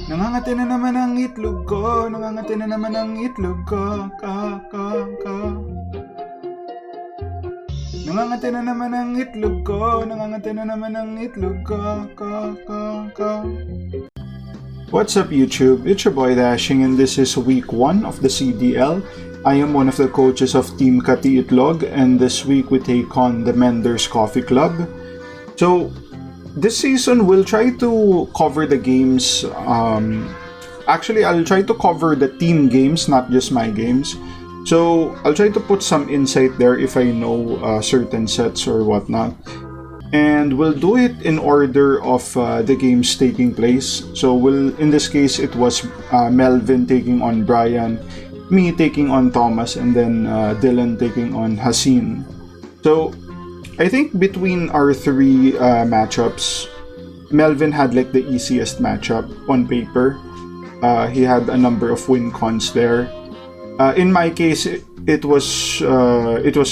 Nangangati na naman ang itlog ko, nangangati na naman ang itlog ko, ka. Nangangati na naman ang itlog ko, nangangati na naman ang itlog ko, ka. What's up YouTube? It's your boy Dashing and this is week 1 of the CDL. I am one of the coaches of Team Kati Itlog and this week we take on the Menders Coffee Club. So, this season we'll try to cover the games. Actually, I'll try to cover the team games, not just my games. So I'll try to put some insight there if I know certain sets or whatnot. And we'll do it in order of the games taking place. So in this case, it was Melvin taking on Brian, me taking on Thomas, and then Dylan taking on Hasin. So I think between our three matchups, Melvin had like the easiest matchup on paper. He had a number of win cons there. In my case, it was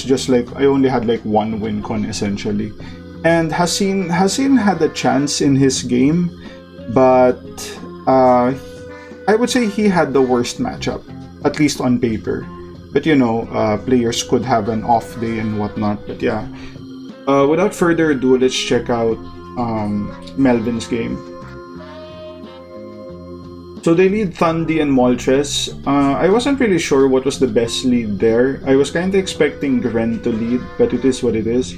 just like I only had like one win con essentially, and Hasin had a chance in his game, but I would say he had the worst matchup, at least on paper. But you know, players could have an off day and whatnot. But yeah. Without further ado, let's check out Melvin's game. So they lead Thundy and Moltres. I wasn't really sure what was the best lead there. I was kind of expecting Gran to lead, but it is what it is.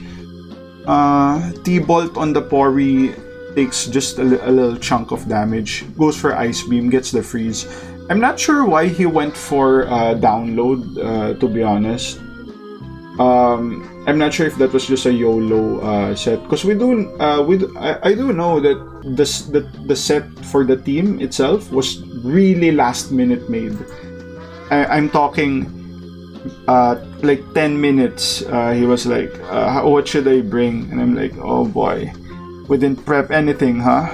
T-Bolt on the Pori takes just a little chunk of damage. Goes for Ice Beam, gets the freeze. I'm not sure why he went for download, to be honest. I'm not sure if that was just a YOLO set, because I do know that the set for the team itself was really last minute made. I'm talking like 10 minutes. He was like, what should I bring? And I'm like, oh boy, we didn't prep anything, huh?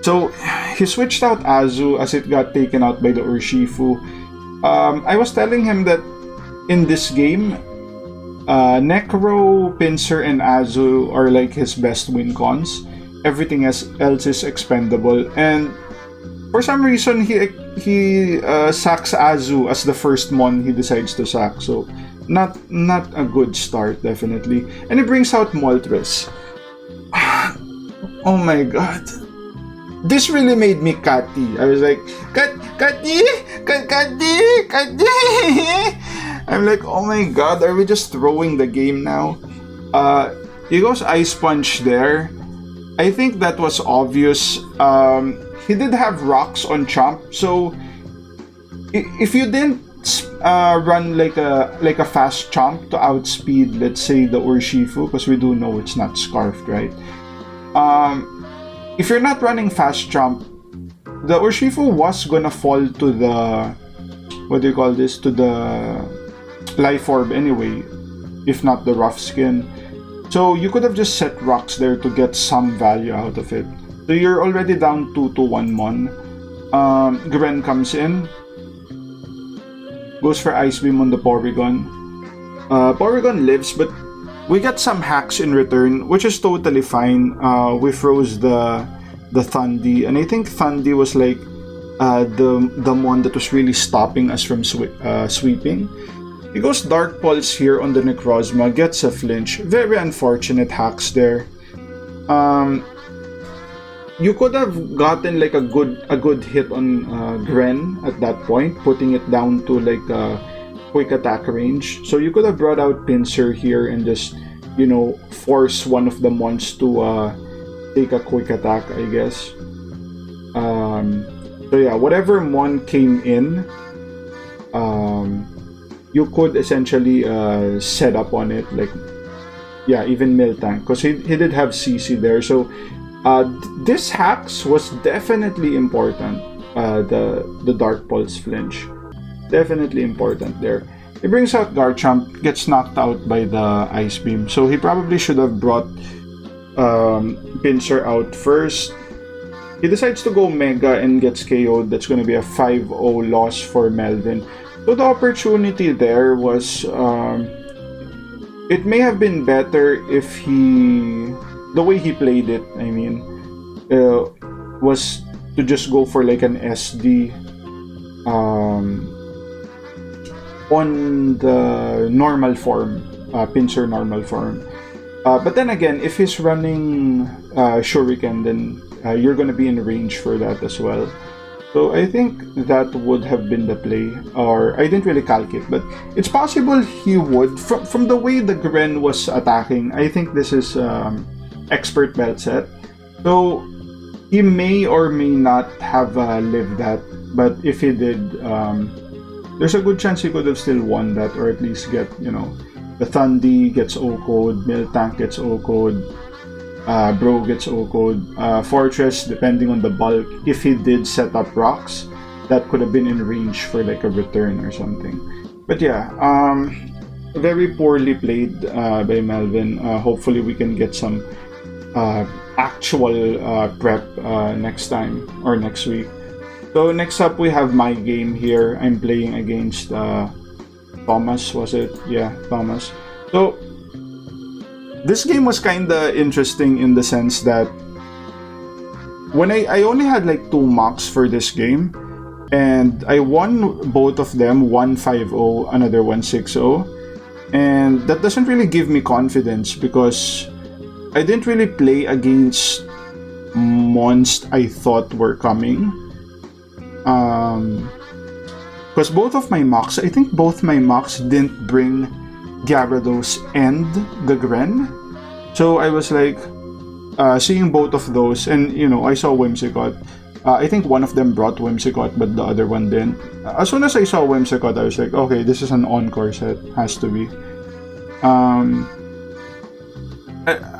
So he switched out Azu as it got taken out by the Urshifu. I was telling him that in this game, Necro, Pinsir, and Azu are like his best win cons. Everything else is expendable, and for some reason he sacks Azu as the first mon he decides to sack. So not a good start, definitely. And he brings out Moltres. Oh my god. This really made me Kati. I was like, Kati. I'm like, oh my god, are we just throwing the game now? He goes Ice Punch there. I think that was obvious. He did have rocks on Chomp, so if you didn't run like a fast Chomp to outspeed, let's say, the Urshifu, because we do know it's not Scarfed, right? If you're not running fast Chomp, the Urshifu was gonna fall to the, what do you call this, to the Life Orb anyway, if not the Rough Skin. So you could have just set rocks there to get some value out of it. So you're already down 2 to 1 mon. Gran comes in, goes for Ice Beam on the Porygon. Porygon lives, but we got some hacks in return, which is totally fine. We froze the Thundy, and I think Thundy was like the one that was really stopping us from sweeping. He goes Dark Pulse here on the Necrozma, gets a flinch. Very unfortunate hacks there. You could have gotten like a good hit on Gran at that point, putting it down to like a quick attack range. So you could have brought out Pinsir here and just, you know, force one of the mons to take a quick attack, I guess. So yeah, whatever mon came in, you could essentially set up on it, like, yeah, even Miltank, because he did have CC there. So this hacks was definitely important. The Dark Pulse flinch, definitely important there. He brings out Garchomp, gets knocked out by the Ice Beam, so he probably should have brought Pinsir out first. He decides to go Mega and gets KO'd. That's going to be a 5-0 loss for Melvin. So the opportunity there was, it may have been better if the way he played it, I mean, was to just go for like an SD on the normal form, pincer normal form. But then again, if he's running Shuriken, then you're gonna be in range for that as well. So I think that would have been the play, or I didn't really calculate, but it's possible he would. From the way the Gran was attacking, I think this is expert belt set. So he may or may not have lived that, but if he did, there's a good chance he could have still won that, or at least get, the Thundy gets O-code, Miltank gets O-code, Bro gets O-code, Fortress, depending on the bulk, if he did set up rocks, that could have been in range for like a return or something. But yeah, very poorly played by Melvin. Hopefully we can get some actual prep next time or next week. So next up we have my game here. I'm playing against Thomas, was it? Yeah, Thomas. So this game was kinda interesting in the sense that when I only had like 2 mocks for this game, and I won both of them, one 5-0, another one 6-0, and that doesn't really give me confidence because I didn't really play against mons I thought were coming. Because both of my mocks, I think both my mocks didn't bring Gyarados and the Gran. So I was like, seeing both of those, and I saw Whimsicott. I think one of them brought Whimsicott, but the other one didn't. As soon as I saw Whimsicott, I was like, okay, this is an encore set. Has to be.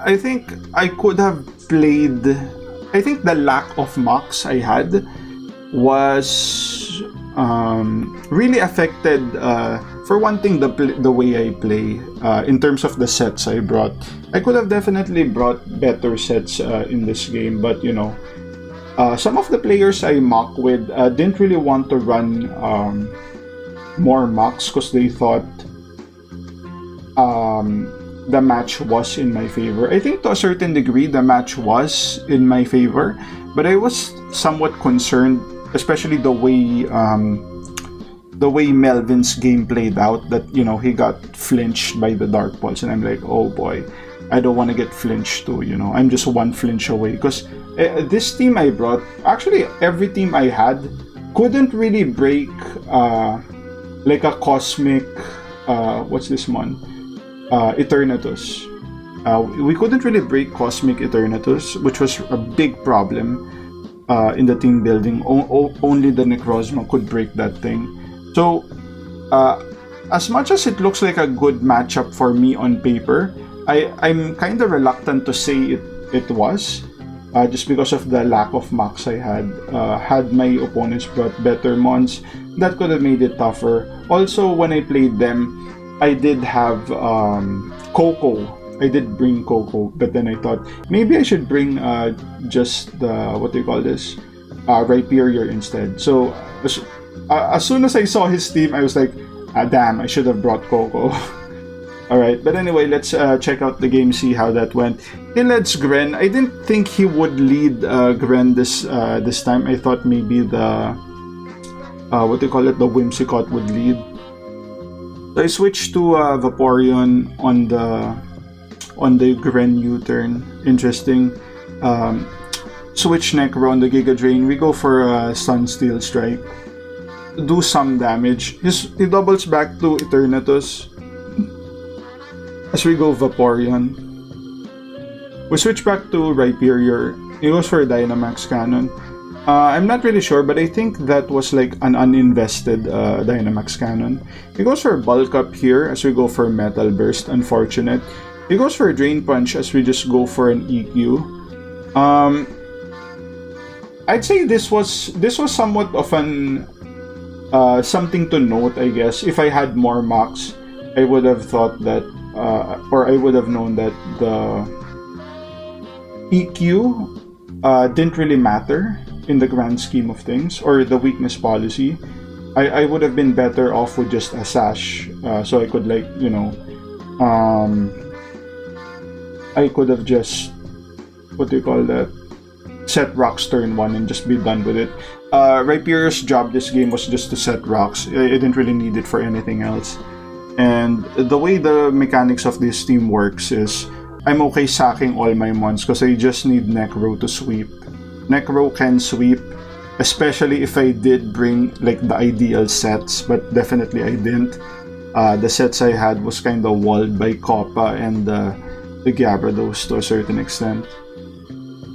I think I could have played. I think the lack of mocks I had was really affected. For one thing, the way I play in terms of the sets I brought. I could have definitely brought better sets in this game, but some of the players I mock with didn't really want to run more mocks because they thought the match was in my favor. I think to a certain degree the match was in my favor, but I was somewhat concerned, especially the way Melvin's game played out, that he got flinched by the Dark Pulse, and I'm like, oh boy, I don't want to get flinched too. I'm just one flinch away, because this team I brought, actually every team I had couldn't really break like a cosmic what's this one, Eternatus. We couldn't really break Cosmic Eternatus, which was a big problem in the team building. Only the Necrozma could break that thing. So, as much as it looks like a good matchup for me on paper, I'm kind of reluctant to say it was, just because of the lack of mocks I had. Had my opponents brought better mons, that could have made it tougher. Also, when I played them, I did have Coco. I did bring Coco, but then I thought maybe I should bring just the, what do you call this, Rhyperior instead. So as soon as I saw his team, I was like, damn, I should have brought Coco. Alright, but anyway, let's check out the game, see how that went. He leads Gran. I didn't think he would lead Gran this time. I thought maybe the what do you call it, the Whimsicott would lead. So I switched to Vaporeon on the Gran U-turn. Interesting. Switch Necro on the Giga Drain. We go for a Sunsteel Strike. Do some damage. He doubles back to Eternatus. As we go Vaporeon. We switch back to Rhyperior. He goes for Dynamax Cannon. I'm not really sure, but I think that was like an uninvested Dynamax Cannon. He goes for Bulk Up here as we go for Metal Burst. Unfortunate. He goes for Drain Punch as we just go for an EQ. I'd say this was somewhat of an something to note, I guess. If I had more mocks, I would have thought that, or I would have known that the EQ didn't really matter in the grand scheme of things, or the weakness policy. I would have been better off with just a Sash, so I could, like, I could have just, what do you call that, set rocks turn 1 and just be done with it. Rhyperior's job this game was just to set rocks. I didn't really need it for anything else. And the way the mechanics of this team works is I'm okay sacking all my mons because I just need Necro to sweep. Necro can sweep, especially if I did bring like the ideal sets, but definitely I didn't. The sets I had was kind of walled by Koppa and the Gyarados to a certain extent.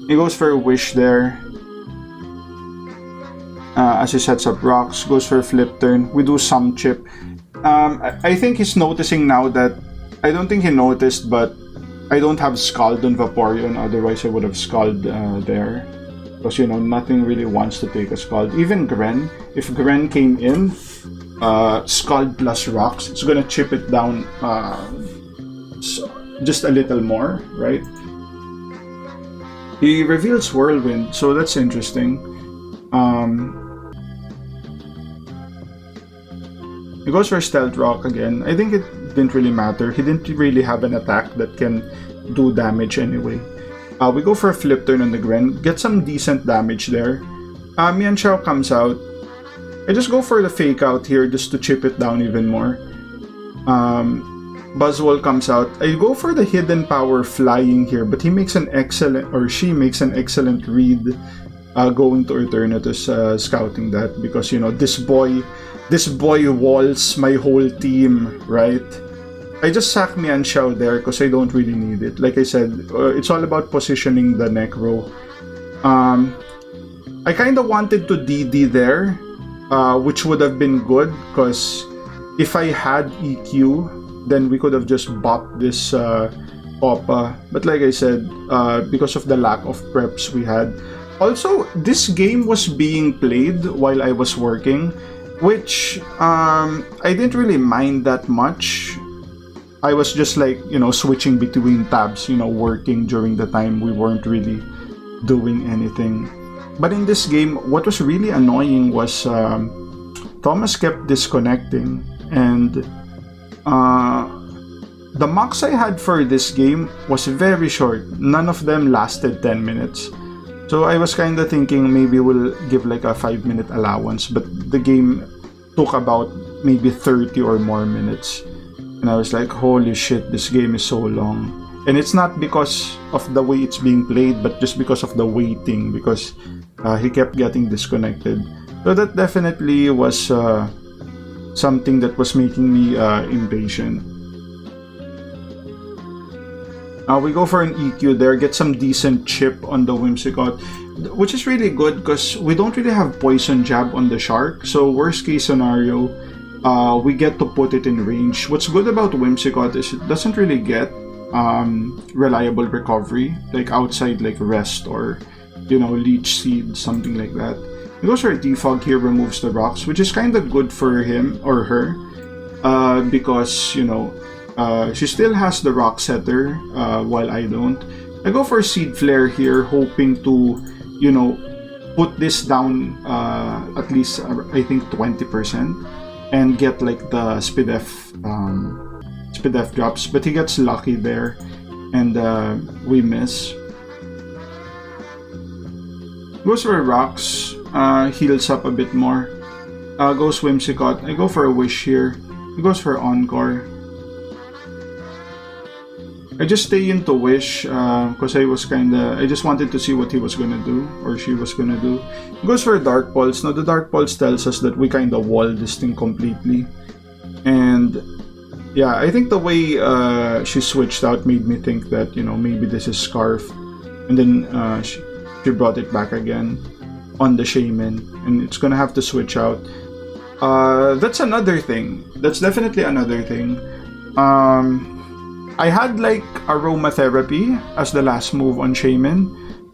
He goes for a wish there. As he sets up rocks, goes for a flip turn. We do some chip. I think he's noticing now that, I don't think he noticed, but I don't have Scald on Vaporeon, otherwise I would have Scald there. Because, you know, nothing really wants to take a Scald. Even Gran, if Gran came in, Scald plus rocks, it's gonna chip it down just a little more, right? He reveals Whirlwind, so that's interesting. He goes for Stealth Rock again. I think it didn't really matter. He didn't really have an attack that can do damage anyway. We go for a flip turn on the Gran. Get some decent damage there. Mienshao comes out. I just go for the fake out here just to chip it down even more. Buzzwole comes out. I go for the hidden power flying here, but he makes an excellent, or she makes an excellent read going to Eternatus scouting that, because, you know, this boy walls my whole team, right? I just sack Mienshao there because I don't really need it. Like I said, it's all about positioning the Necro. I kind of wanted to DD there, which would have been good, because if I had EQ, then we could have just bopped this Koppa. But like I said, because of the lack of preps we had. Also, this game was being played while I was working, which I didn't really mind that much. I was just like, you know, switching between tabs, you know, working during the time we weren't really doing anything. But in this game, what was really annoying was Thomas kept disconnecting, and the mocks I had for this game was very short. None of them lasted 10 minutes. So I was kind of thinking maybe we'll give like a 5-minute allowance, but the game took about maybe 30 or more minutes. And I was like, holy shit, this game is so long. And it's not because of the way it's being played, but just because of the waiting, because he kept getting disconnected. So that definitely was something that was making me impatient. We go for an EQ there, get some decent chip on the Whimsicott, which is really good because we don't really have Poison Jab on the Shark. So worst case scenario, we get to put it in range. What's good about Whimsicott is it doesn't really get reliable recovery, like outside like Rest or, you know, Leech Seed, something like that. He goes for a Defog here, removes the rocks, which is kind of good for him or her, because, you know, she still has the Rock Setter, while I don't. I go for Seed Flare here, hoping to, you know, put this down at least, I think, 20%, and get like the Speed F drops. But he gets lucky there, and we miss. Goes for rocks, heals up a bit more. Goes Whimsicott. I go for a Wish here. He goes for Encore. I just stay into Wish because I just wanted to see what he was gonna do, or she was gonna do. He goes for a Dark Pulse. Now the Dark Pulse tells us that we kind of wall this thing completely. And yeah, I think the way she switched out made me think that, you know, maybe this is Scarf. And then she brought it back again on the Shaman, and it's gonna have to switch out. That's another thing. That's definitely another thing. I had like Aromatherapy as the last move on Shaman,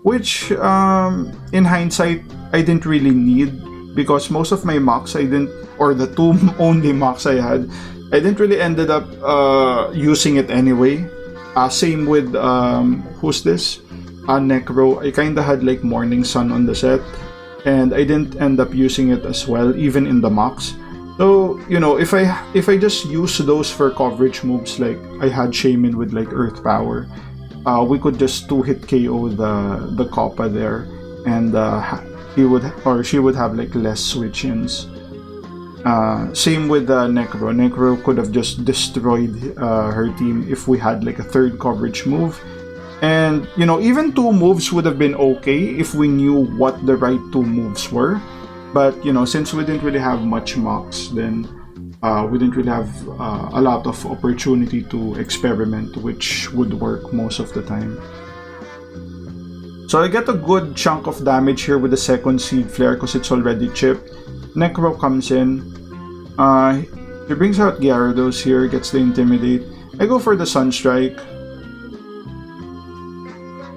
which in hindsight I didn't really need, because most of my mocks I didn't, or the two only mocks I had, I didn't really ended up using it anyway. Same with who's this? Necro. I kinda had like Morning Sun on the set, and I didn't end up using it as well, even in the mocks. So, you know, if I just use those for coverage moves, like I had Shaman with like Earth Power, we could just 2-hit KO the Koppa there, and he would or she would have like less switch-ins. Same with Necro. Necro could have just destroyed her team if we had like a third coverage move. And, you know, even 2 moves would have been okay if we knew what the right 2 moves were. But, you know, since we didn't really have much mocks, then we didn't really have a lot of opportunity to experiment, which would work most of the time. So I get a good chunk of damage here with the second Seed Flare because it's already chipped. Necro comes in. He brings out Gyarados here, gets the Intimidate. I go for the Sunstrike.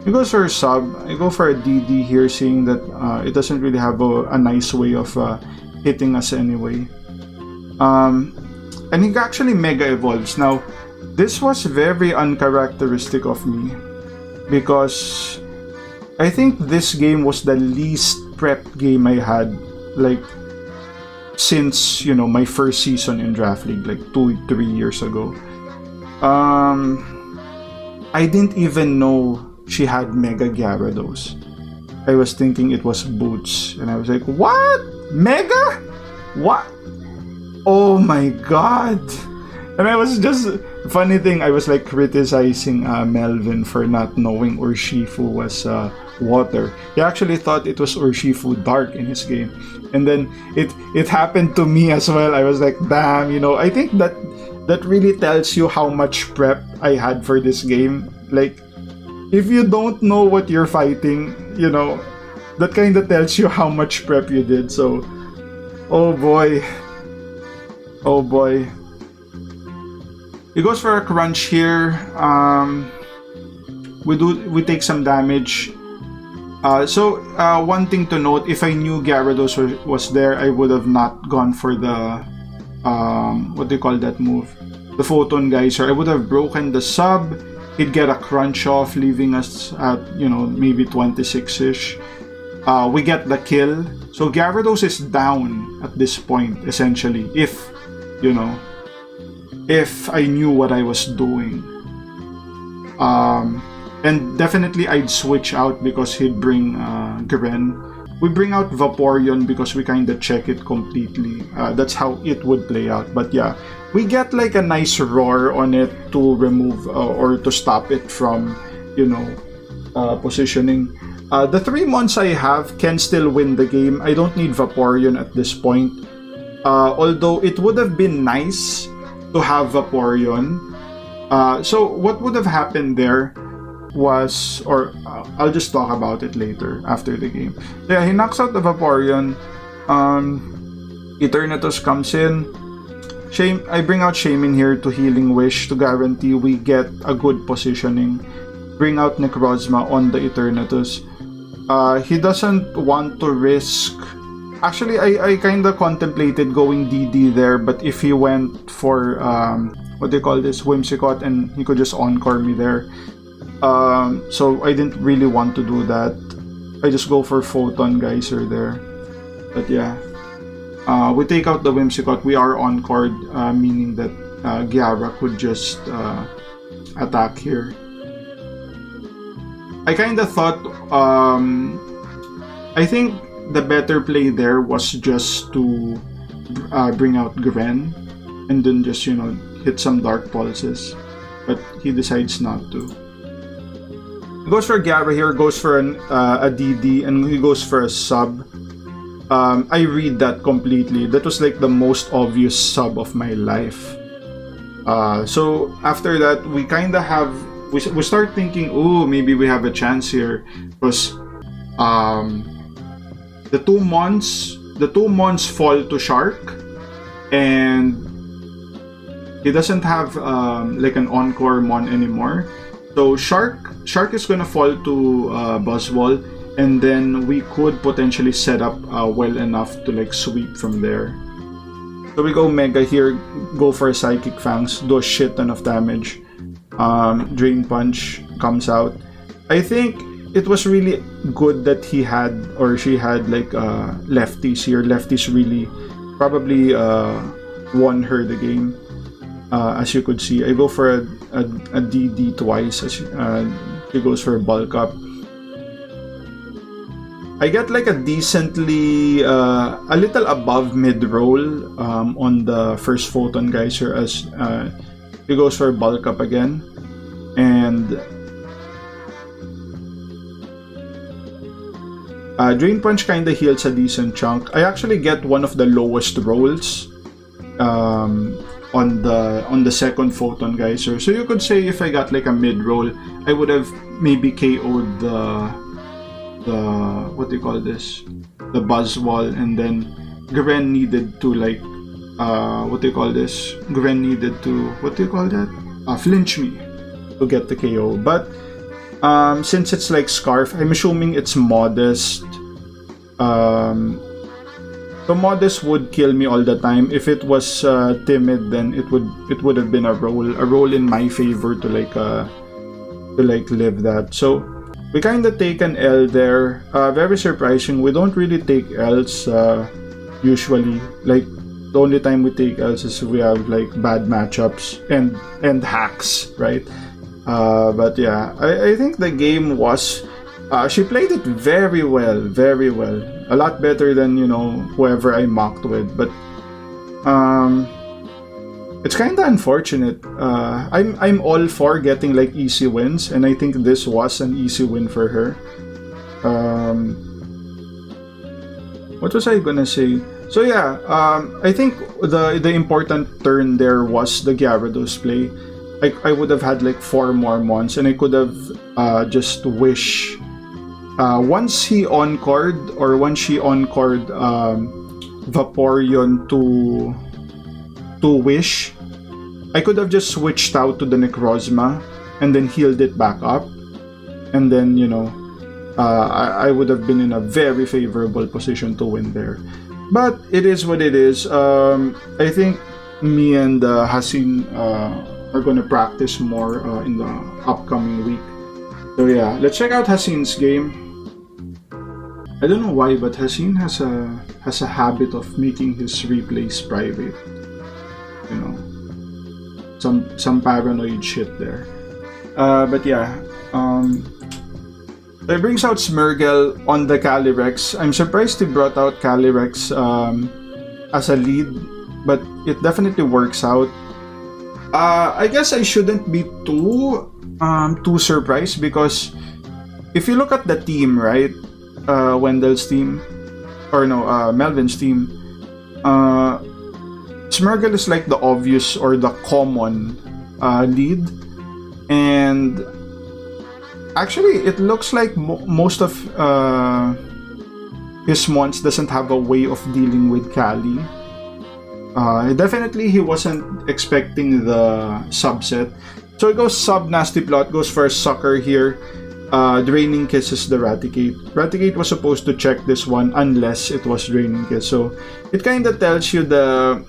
He goes for a sub. I go for a DD here, seeing that it doesn't really have a nice way of hitting us anyway. And he actually Mega Evolves. Now, this was very uncharacteristic of me because I think this game was the least prepped game I had, like, since, you know, my first season in Draft League, like 2-3 years ago. I didn't even know she had Mega Gyarados. I was thinking it was Boots, and I was like, what? Mega? What? Oh my god! And I was just, funny thing, I was like criticizing Melvin for not knowing Urshifu was water. He actually thought it was Urshifu Dark in his game. And then it happened to me as well. I was like, damn, you know, I think that really tells you how much prep I had for this game. Like, if you don't know what you're fighting, you know, that kind of tells you how much prep you did. So, oh boy. Oh boy. He goes for a crunch here. We take some damage. So one thing to note, if I knew Gyarados was there, I would have not gone for the what do you call that move? The Photon Geyser. I would have broken the sub. He'd get a crunch off, leaving us at, you know, maybe 26-ish. We get the kill. So Gyarados is down at this point, essentially, if, you know, if I knew what I was doing. And definitely I'd switch out because he'd bring Gran. We bring out Vaporeon because we kind of check it completely. That's how it would play out. But yeah, we get like a nice roar on it to remove or to stop it from, you know, positioning. The 3 months I have can still win the game. I don't need Vaporeon at this point. Although it would have been nice to have Vaporeon. So what would have happened there was, or I'll just talk about it later after the game. Yeah, he knocks out the Vaporeon. Eternatus comes in. I bring out Shaman here to Healing Wish to guarantee we get a good positioning. Bring out Necrozma on the Eternatus. He doesn't want to risk. Actually, I kind of contemplated going DD there, but if he went for what do you call this, Whimsicott, and he could just encore me there. So I didn't really want to do that. I just go for Photon Geyser there. But yeah, we take out the Whimsicott. We are encored, meaning that Gyara could just attack here. I kind of thought, I think the better play there was just to bring out Gran and then just, you know, hit some Dark Pulses. But he decides not to. He goes for Gyara here, goes for a DD, and he goes for a sub. I read that completely. That was like the most obvious sub of my life. So after that, we kind of have, we start thinking, oh, maybe we have a chance here, because the 2 months fall to Shark, and he doesn't have like an encore mon anymore. So Shark is gonna fall to Buzzwole, and then we could potentially set up well enough to like sweep from there. So we go Mega here, go for a Psychic Fangs, do a shit ton of damage. Drain Punch comes out. I think it was really good that he had, or she had, like lefties here. Lefties really probably won her the game. As you could see, I go for a DD twice. As she goes for a bulk up. I get like a decently, a little above mid-roll on the first Photon Geyser as he goes for bulk up again. And Drain Punch kinda heals a decent chunk. I actually get one of the lowest rolls on the second Photon Geyser. So you could say if I got like a mid-roll, I would have maybe KO'd the what do you call this? The Buzz Wall, and then Gran needed to like what do you call this? Gran needed to, what do you call that? Flinch me to get the KO. But since it's like Scarf, I'm assuming it's Modest. So Modest would kill me all the time. If it was Timid, then it would have been a roll in my favor to like live that. So we kind of take an L there. Very surprising. We don't really take L's usually. Like the only time we take L's is we have like bad matchups and hacks, right? But yeah, I think the game was. She played it very well, very well. A lot better than, you know, whoever I mocked with. But it's kind of unfortunate. I'm all for getting like easy wins, and I think this was an easy win for her. What was I gonna say? So yeah, I think the important turn there was the Gyarados play. I would have had like 4 more mons, and I could have just wish. Once he on-cored, or once she on-cored Vaporeon to Wish, I could have just switched out to the Necrozma and then healed it back up, and then, you know, I would have been in a very favorable position to win there. But it is what it is. I think me and Hasin are gonna practice more in the upcoming week. So yeah, let's check out Hasin's game. I don't know why, but Hasin has a habit of making his replays private. You know, some paranoid shit there. But yeah, it brings out Smeargle on the Calyrex. I'm surprised he brought out Calyrex as a lead, but it definitely works out. I guess I shouldn't be too surprised, because if you look at the team, right? Wendell's team, or no, Melvin's team, Smeargle is like the obvious or the common lead, and actually it looks like most of his mons doesn't have a way of dealing with Kali. Definitely he wasn't expecting the subset, so it goes sub Nasty Plot, goes for a Sucker here. Draining Kiss is the Raticate. Raticate was supposed to check this one unless it was Draining Kiss. So it kind of tells you the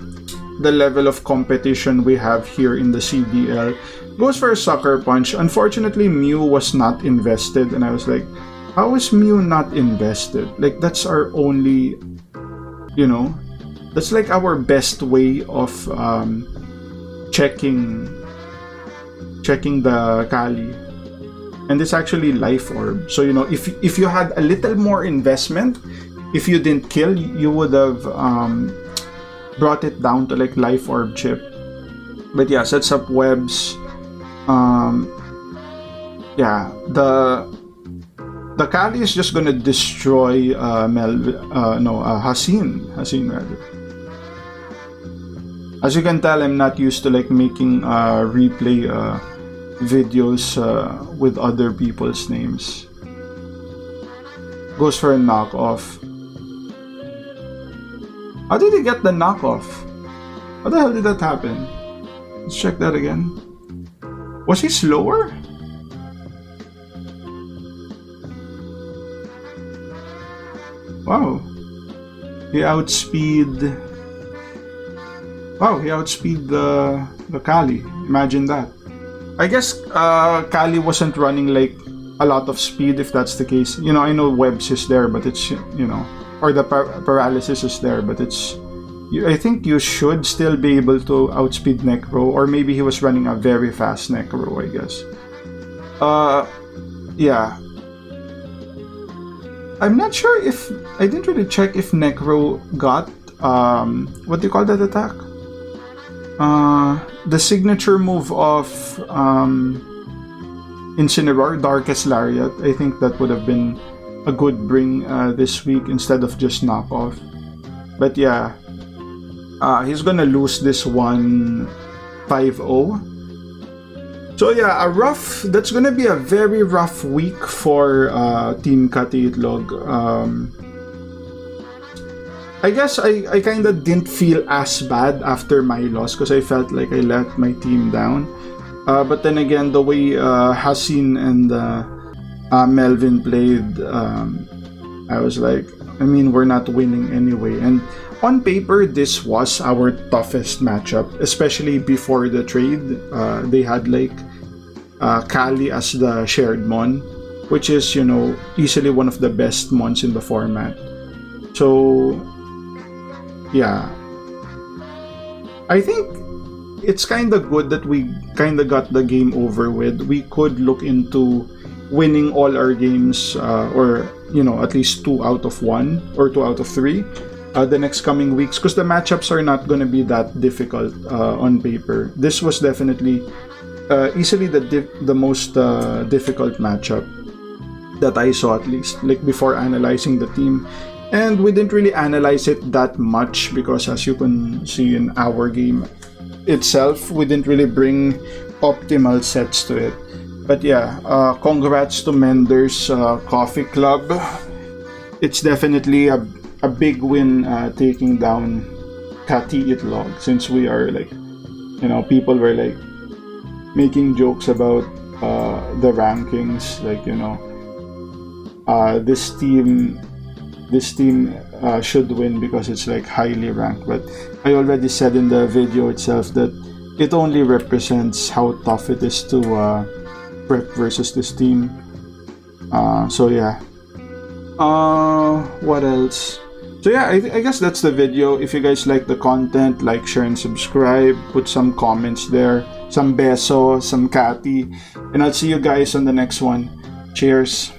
level of competition we have here in the CDL. Goes for a Sucker Punch. Unfortunately, Mew was not invested, and I was like, how is Mew not invested? Like, that's our only, you know, that's like our best way of checking the Kali. And it's actually Life Orb. So, you know, if you had a little more investment, if you didn't kill, you would have brought it down to like Life Orb chip. But yeah, sets up webs. Yeah, the Kali is just gonna destroy Hasin rather. As you can tell, I'm not used to like making replay videos with other people's names. Goes for a knockoff. How did he get the knockoff? How the hell did that happen? Let's check that again. Was he slower? Wow. He outspeed the Kali. Imagine that. I guess Kali wasn't running like a lot of speed, if that's the case. You know, I know Webs is there, but it's, you know, or the paralysis is there, but it's, I think you should still be able to outspeed Necro, or maybe he was running a very fast Necro, I guess. Yeah. I'm not sure if I didn't really check if Necro got what do you call that attack? The signature move of Incineroar, Darkest Lariat. I think that would have been a good bring this week instead of just knockoff. But yeah, he's gonna lose this one 5-0. So yeah, that's gonna be a very rough week for Team Kati Itlog. I guess I kind of didn't feel as bad after my loss because I felt like I let my team down. But then again, the way Hasin and Melvin played, I was like, I mean, we're not winning anyway. And on paper, this was our toughest matchup, especially before the trade. They had like Kali as the shared mon, which is, you know, easily one of the best mons in the format. So yeah, I think it's kind of good that we kind of got the game over with. We could look into winning all our games, or you know, at least 2 out of 1 or 2 out of 3 the next coming weeks, because the matchups are not going to be that difficult on paper. This was definitely easily the most difficult matchup that I saw, at least like before analyzing the team. And we didn't really analyze it that much because, as you can see in our game itself, we didn't really bring optimal sets to it. But yeah, congrats to Menders Coffee Club. It's definitely a big win taking down Kati Itlog, since we are like, you know, people were like making jokes about the rankings, like, you know, this team should win because it's like highly ranked. But I already said in the video itself that it only represents how tough it is to prep versus this team. So yeah, what else? So yeah, I guess that's the video. If you guys like the content, like, share, and subscribe. Put some comments there, some beso, some Kati, and I'll see you guys on the next one. Cheers.